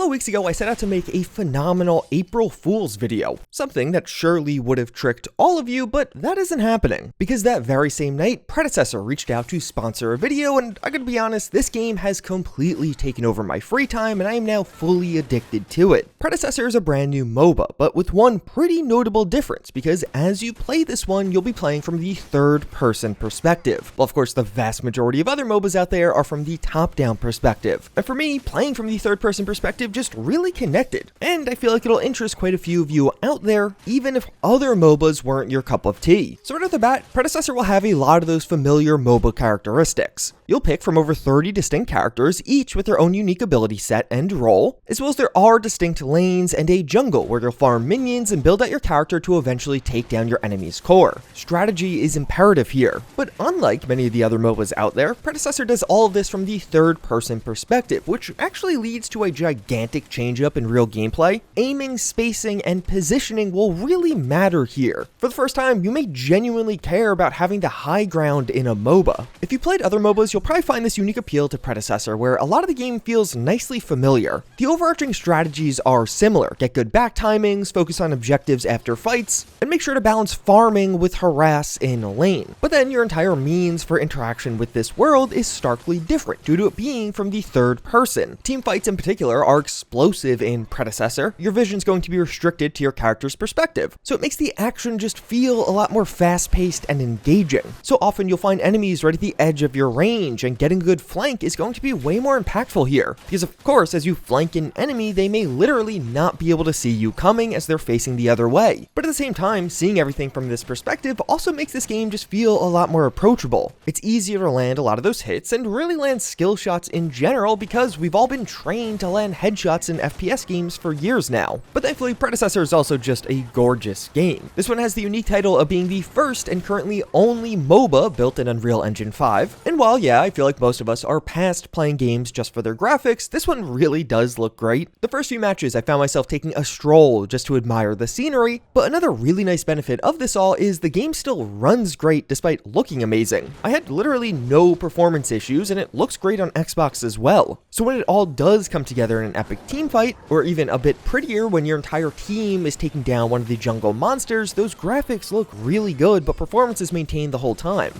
couple of weeks ago, I set out to make a phenomenal April Fool's video, something that surely would have tricked all of you, but that isn't happening, because that very same night, Predecessor reached out to sponsor a video, and I gotta be honest, this game has completely taken over my free time, and I am now fully addicted to it. Predecessor is a brand new MOBA, but with one pretty notable difference, because as you play this one, you'll be playing from the third-person perspective. Well, of course, the vast majority of other MOBAs out there are from the top-down perspective, and for me, playing from the third-person perspective just really connected, and I feel like it'll interest quite a few of you out there, even if other MOBAs weren't your cup of tea. So right off the bat, Predecessor will have a lot of those familiar MOBA characteristics. You'll pick from over 30 distinct characters, each with their own unique ability set and role, as well as there are distinct lanes and a jungle where you'll farm minions and build out your character to eventually take down your enemy's core. Strategy is imperative here, but unlike many of the other MOBAs out there, Predecessor does all of this from the third-person perspective, which actually leads to a gigantic change-up in real gameplay. Aiming, spacing, and positioning will really matter here. For the first time, you may genuinely care about having the high ground in a MOBA. If you played other MOBAs, you'll probably find this unique appeal to Predecessor, where a lot of the game feels nicely familiar. The overarching strategies are similar: get good back timings, focus on objectives after fights, and make sure to balance farming with harass in a lane. But then your entire means for interaction with this world is starkly different due to it being from the third person. Team fights in particular are explosive in Predecessor. Your vision's going to be restricted to your character's perspective, so it makes the action just feel a lot more fast-paced and engaging. So often you'll find enemies right at the edge of your range, and getting a good flank is going to be way more impactful here, because of course as you flank an enemy, they may literally not be able to see you coming as they're facing the other way. But at the same time, seeing everything from this perspective also makes this game just feel a lot more approachable. It's easier to land a lot of those hits and really land skill shots in general, because we've all been trained to land headshots in FPS games for years now. But thankfully, Predecessor is also just a gorgeous game. This one has the unique title of being the first and currently only MOBA built in Unreal Engine 5. And while yeah, I feel like most of us are past playing games just for their graphics, this one really does look great. The first few matches, I found myself taking a stroll just to admire the scenery, but another really nice benefit of this all is the game still runs great despite looking amazing. I had literally no performance issues, and it looks great on Xbox as well. So when it all does come together in an epic team fight, or even a bit prettier when your entire team is taking down one of the jungle monsters, those graphics look really good, but performance is maintained the whole time.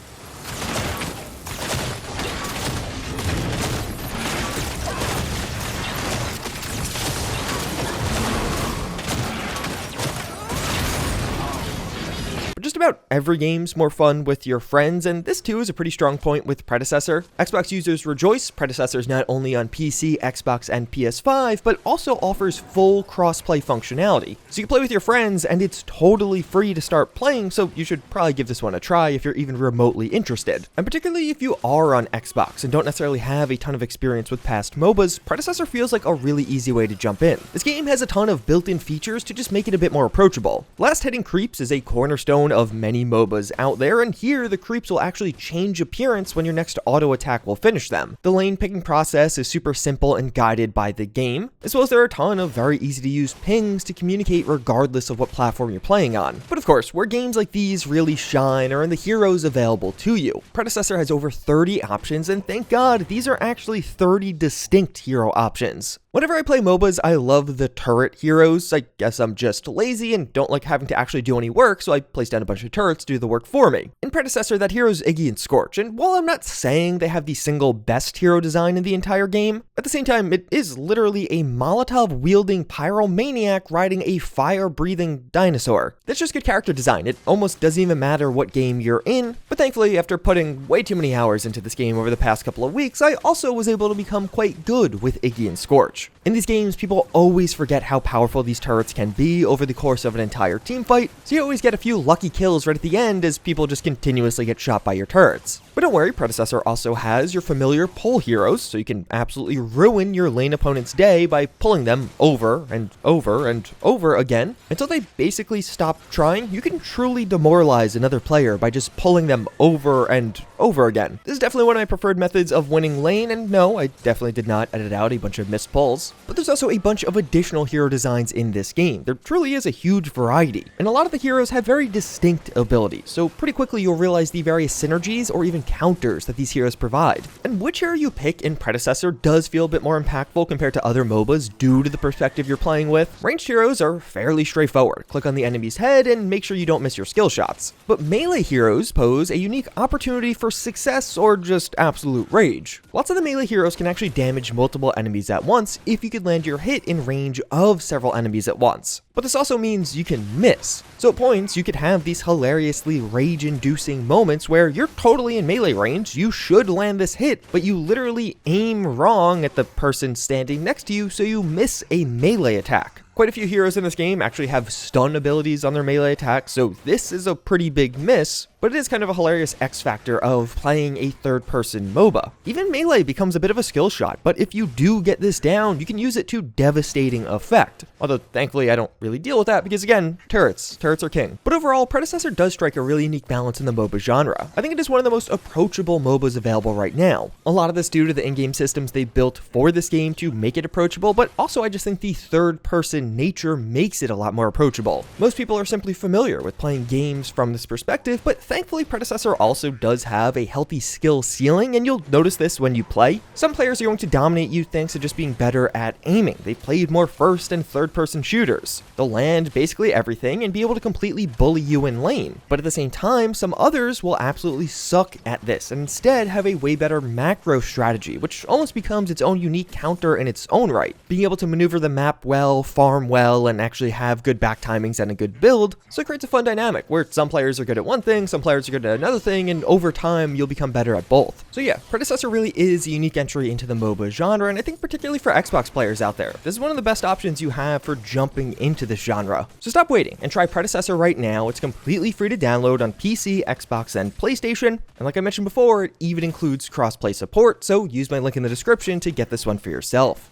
Just about every game's more fun with your friends, and this too is a pretty strong point with Predecessor. Xbox users rejoice. Predecessor is not only on PC, Xbox, and PS5, but also offers full cross-play functionality. So you can play with your friends, and it's totally free to start playing, so you should probably give this one a try if you're even remotely interested. And particularly if you are on Xbox and don't necessarily have a ton of experience with past MOBAs, Predecessor feels like a really easy way to jump in. This game has a ton of built-in features to just make it a bit more approachable. Blast hitting creeps is a cornerstone of many MOBAs out there, and here the creeps will actually change appearance when your next auto attack will finish them. The lane picking process is super simple and guided by the game, as well as there are a ton of very easy to use pings to communicate regardless of what platform you're playing on. But of course, where games like these really shine are in the heroes available to you. Predecessor has over 30 options, and thank God these are actually 30 distinct hero options. Whenever I play MOBAs, I love the turret heroes. I guess I'm just lazy and don't like having to actually do any work, so I place down a bunch of turrets to do the work for me. In Predecessor, that hero's Iggy and Scorch, and while I'm not saying they have the single best hero design in the entire game, at the same time, it is literally a Molotov-wielding pyromaniac riding a fire-breathing dinosaur. That's just good character design. It almost doesn't even matter what game you're in, but thankfully, after putting way too many hours into this game over the past couple of weeks, I also was able to become quite good with Iggy and Scorch. In these games, people always forget how powerful these turrets can be over the course of an entire team fight, so you always get a few lucky kills right at the end as people just continuously get shot by your turrets. But don't worry, Predecessor also has your familiar pull heroes, so you can absolutely ruin your lane opponent's day by pulling them over and over and over again until they basically stop trying. You can truly demoralize another player by just pulling them over and over again. This is definitely one of my preferred methods of winning lane, and no, I definitely did not edit out a bunch of missed pulls. But there's also a bunch of additional hero designs in this game. There truly is a huge variety, and a lot of the heroes have very distinct abilities, so pretty quickly you'll realize the various synergies or even amazing counters that these heroes provide. And which hero you pick in Predecessor does feel a bit more impactful compared to other MOBAs due to the perspective you're playing with. Ranged heroes are fairly straightforward. Click on the enemy's head and make sure you don't miss your skill shots. But melee heroes pose a unique opportunity for success or just absolute rage. Lots of the melee heroes can actually damage multiple enemies at once if you could land your hit in range of several enemies at once. But this also means you can miss. So at points, you could have these hilariously rage-inducing moments where you're totally in melee range, you should land this hit, but you literally aim wrong at the person standing next to you, so you miss a melee attack. Quite a few heroes in this game actually have stun abilities on their melee attacks, so this is a pretty big miss, but it is kind of a hilarious X factor of playing a third-person MOBA. Even melee becomes a bit of a skill shot, but if you do get this down, you can use it to devastating effect. Although, thankfully, I don't really deal with that because, again, turrets are king. But overall, Predecessor does strike a really unique balance in the MOBA genre. I think it is one of the most approachable MOBAs available right now. A lot of this due to the in-game systems they built for this game to make it approachable, but also I just think the third-person nature makes it a lot more approachable. Most people are simply familiar with playing games from this perspective, but thankfully Predecessor also does have a healthy skill ceiling, and you'll notice this when you play. Some players are going to dominate you thanks to just being better at aiming. They played more first and third-person shooters. They'll land basically everything and be able to completely bully you in lane. But at the same time, some others will absolutely suck at this and instead have a way better macro strategy, which almost becomes its own unique counter in its own right. Being able to maneuver the map well, farm well, and actually have good back timings and a good build, so it creates a fun dynamic where some players are good at one thing, some players are good at another thing, and over time you'll become better at both. So yeah, Predecessor really is a unique entry into the MOBA genre, and I think particularly for Xbox players out there, this is one of the best options you have for jumping into this genre. So stop waiting and try Predecessor right now. It's completely free to download on PC, Xbox, and PlayStation, and like I mentioned before, it even includes cross-play support, so use my link in the description to get this one for yourself.